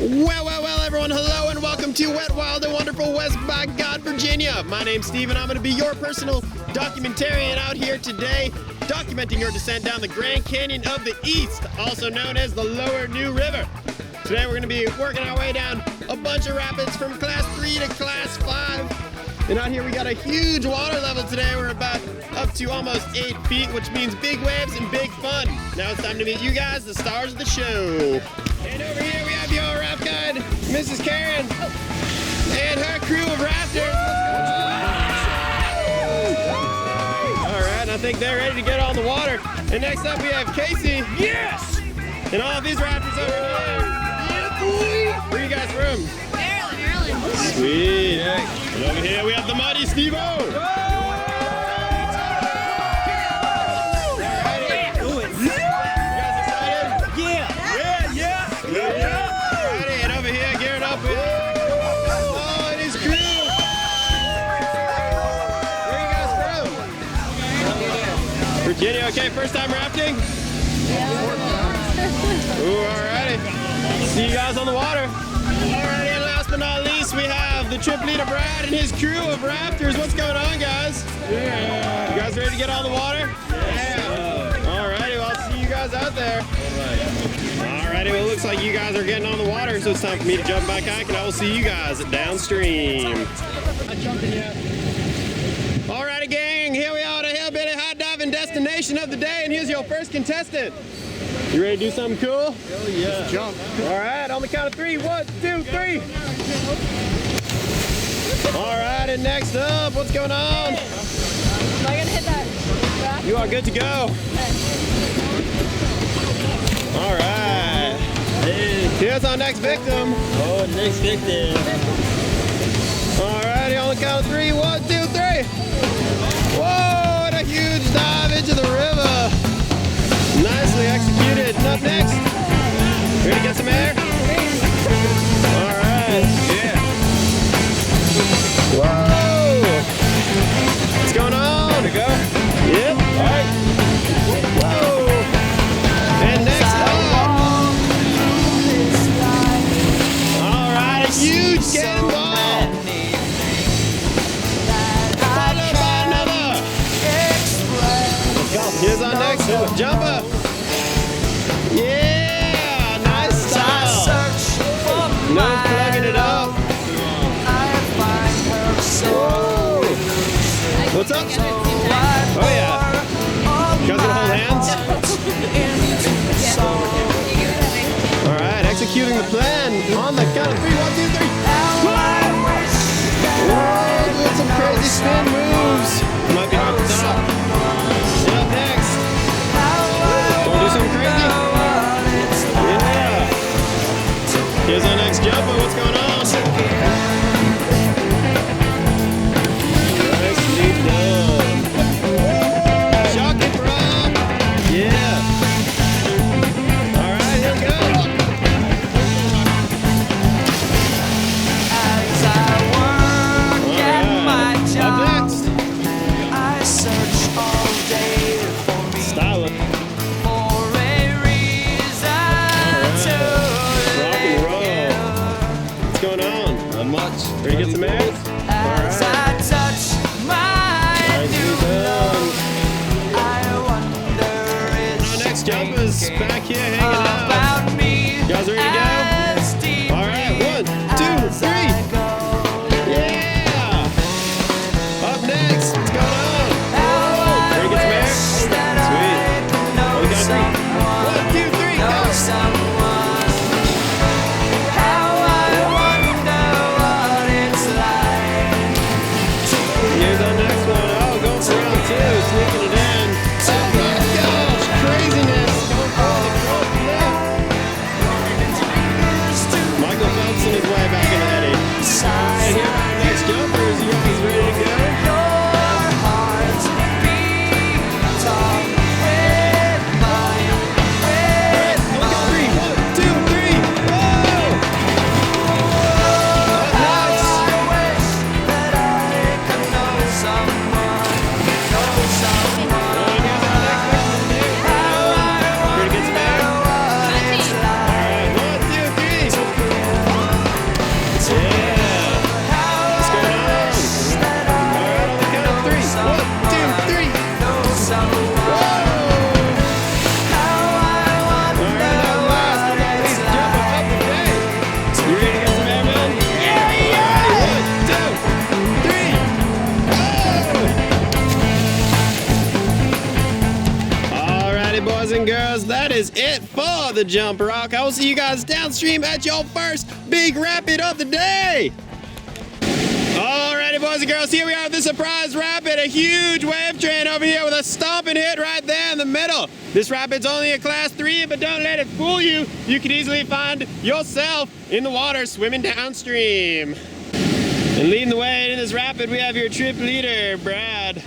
Well, everyone, hello and welcome to Wet, Wild, and Wonderful West by God, Virginia. My name's Steve, and I'm going to be your personal documentarian out here today, documenting your descent down the Grand Canyon of the East, also known as the Lower New River. Today we're going to be working our way down a bunch of rapids from Class 3 to Class 5. And out here we got a huge water level today. We're about up to almost 8 feet, which means big waves and big fun. Now it's time to meet you guys, the stars of the show. And over here we have your raft guide, Mrs. Karen, and her crew of rafters. All right, I think they're ready to get on the water. And next up we have Casey. Yes! And all of these rafters over here. Yeah, boy! Where are you guys from? Maryland. Sweet. Yeah. And over here we have the mighty Steve-O. Virginia, okay, first time rafting? Ooh, alrighty. See you guys on the water. Alrighty, and last but not least, we have the trip leader Brad and his crew of rafters. What's going on, guys? Yeah. You guys ready to get on the water? Yeah. Alrighty, well, I'll see you guys out there. Alrighty, well, it looks like you guys are getting on the water, so it's time for me to jump back out, and I will see you guys downstream. Not jumping yet. Alrighty, gang, here we are at a hillbilly hot diving destination of the day, and here's your first contestant. You ready to do something cool? Hell yeah. Let's jump. Alright, on the count of 3. 1, 2, 3. Alright, and next up, what's going on? Am I gonna hit that? You are good to go. Alright. Here's our next victim. Oh, next victim. Alrighty, on the count of 3. 1, 2, 3. Whoa, what a huge dive into the river. Nicely executed. And up next, ready to get some air? Alright. Yeah. Whoa. What's going on? Ready to go? Yep. Alright. Whoa. And next up. Alright, a huge cannonball. Here's our next jumper. Yeah, nice style. No plugging it up. Whoa. What's up? Oh yeah. You guys gonna hold hands? All right, executing the plan on the count of 3. 1, 2, 3. Whoa, doing some crazy spin moves. Might be hard to stop. Up next. Wanna do something crazy? Yeah. Here's our next jumper. What's going on? Nicely done. Shocking prop. Yeah. Alright, here we go. boys and girls, that is it for the Jump Rock. I will see you guys downstream at your first big rapid of the day. Alrighty, boys and girls, here we are at the surprise rapid. A huge wave train over here with a stomping hit right there in the middle. This rapid's only a class 3, but don't let it fool you. You can easily find yourself in the water swimming downstream. And leading the way in this rapid, we have your trip leader, Brad.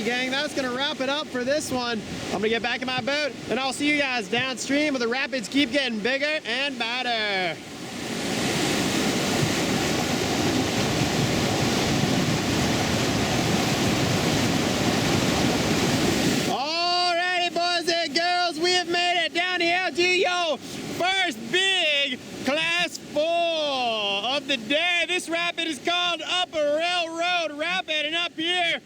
Gang, that's gonna wrap it up for this one. I'm gonna get back in my boat and I'll see you guys downstream where the rapids keep getting bigger and better. Alrighty, boys and girls, we have made it down here to your first big class 4 of the day. This rapid is called Upper Railroad Rapid, and up here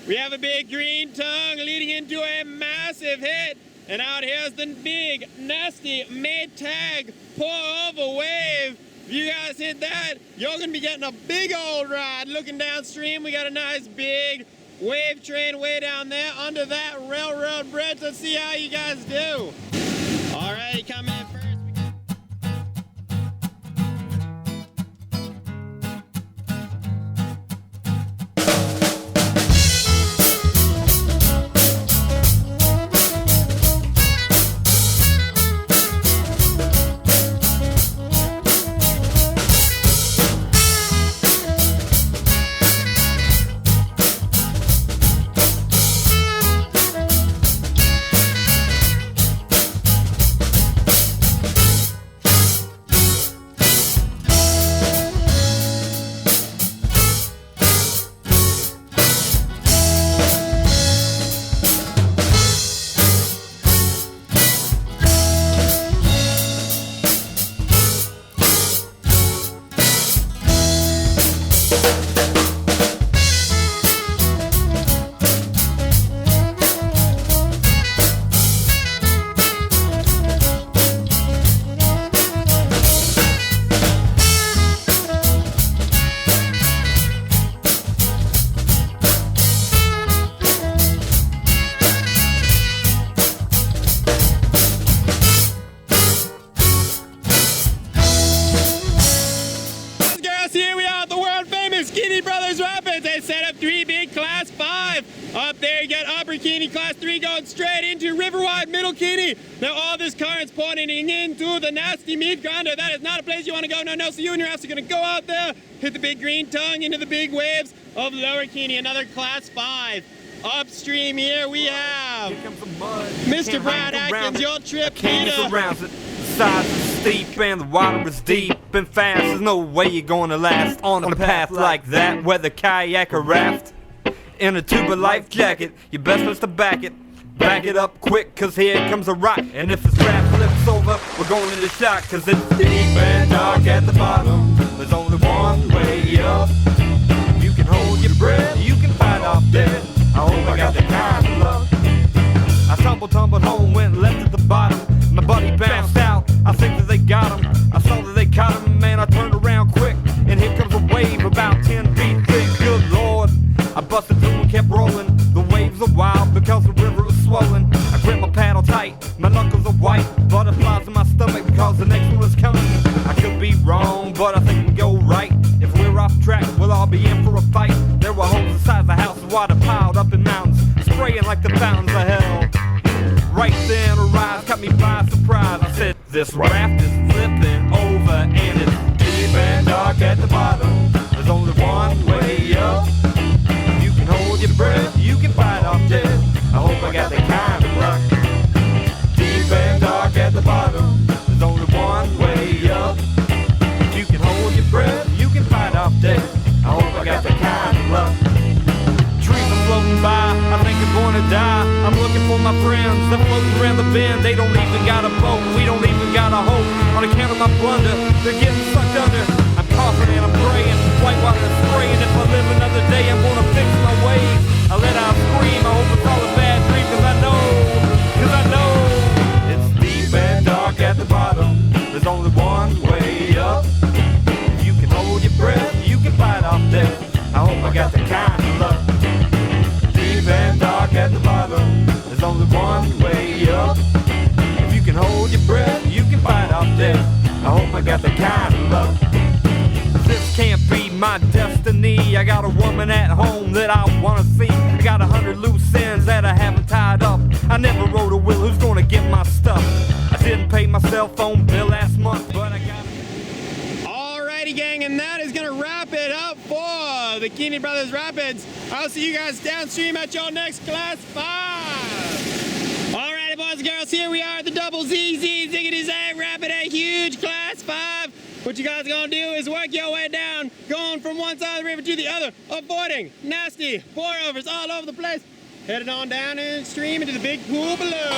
we have a big green tongue leading into a massive hit. And out here's the big, nasty Maytag pour-over wave. If you guys hit that, you're gonna be getting a big old ride. Looking downstream, we got a nice big wave train way down there under that railroad bridge. Let's see how you guys do. All right, come in first. Up there you got Upper Keene Class 3 going straight into Riverwide Middle Keene. Now all this current's pointing into the nasty meat grinder. That is not a place you want to go. No. So you and your ass are going to go out there, hit the big green tongue into the big waves of Lower Keene. Another Class 5. Upstream here we have Mr. Brad Atkins, your trip leader. sides are steep and the water is deep and fast. There's no way you're gonna last on a path like that, whether kayak or raft. In a tuba life jacket, your best was to back it. Back it up quick, cause here comes a rock. And if this raft flips over, we're going into shock. Cause it's deep and dark at the bottom. There's only one way up. You can hold your breath, you can fight off death. I hope I got the kind of luck. I tumbled home, went left at the bottom. My buddy bounced out, I think that they got him. I saw that they caught him, man, I turned around quick. And here comes a wave about 10 feet thick, good lord. I busted through and kept rolling. The waves are wild because the river was swollen. I gripped my paddle tight, my knuckles are white. Butterflies in my stomach because the next one was coming. I could be wrong, but I think we go right. If we're off track, we'll all be in for a fight. There were holes inside the house, water piled up in mountains, spraying like the fountains of hell. Right then, a rise caught me by surprise. I said, this raft is flipping over and it's deep and dark at the bottom. There's only one way up. You can hold your breath, you can fight off death. I hope I got that kind of luck. Deep and dark at the bottom. There's only one way up. You can hold your breath, you can fight off death. I hope I got that kind of luck. Trees are floating by, I think I'm gonna die. I'm looking for my friends, they're floating around the bend. They don't even got a boat, we don't even got a hope. On account of my blunder, they're getting sucked under. I'm coughing and I'm praying, white water is spraying. If I live another day, I'm gonna fix my ways. I let out a scream, I hope it's all a bad dream. Cause I know it's deep and dark at the bottom. There's only one way up. If you can hold your breath, you can fight off death. I hope I got the kind of luck. Deep and dark at the bottom. There's only one way up. If you can hold your breath, you can fight off death. I hope I got the kind of luck. This can't be my destiny. I got a woman at home that I wanna see. I got 100 loose ends that I haven't tied up. I never wrote a will, who's gonna get my stuff? I didn't pay my cell phone bill last month, but I got... Alrighty, gang, and that is gonna wrap it up for the Keeney Brothers Rapids. I'll see you guys downstream at your next Class 5. Alrighty, boys and girls, here we are at the Double ZZ Ziggity Zag Rapid, a huge Class 5. What you guys are gonna do is work your way down, going from one side of the river to the other, avoiding nasty pour-overs all over the place. Headed on down in the stream into the big pool below.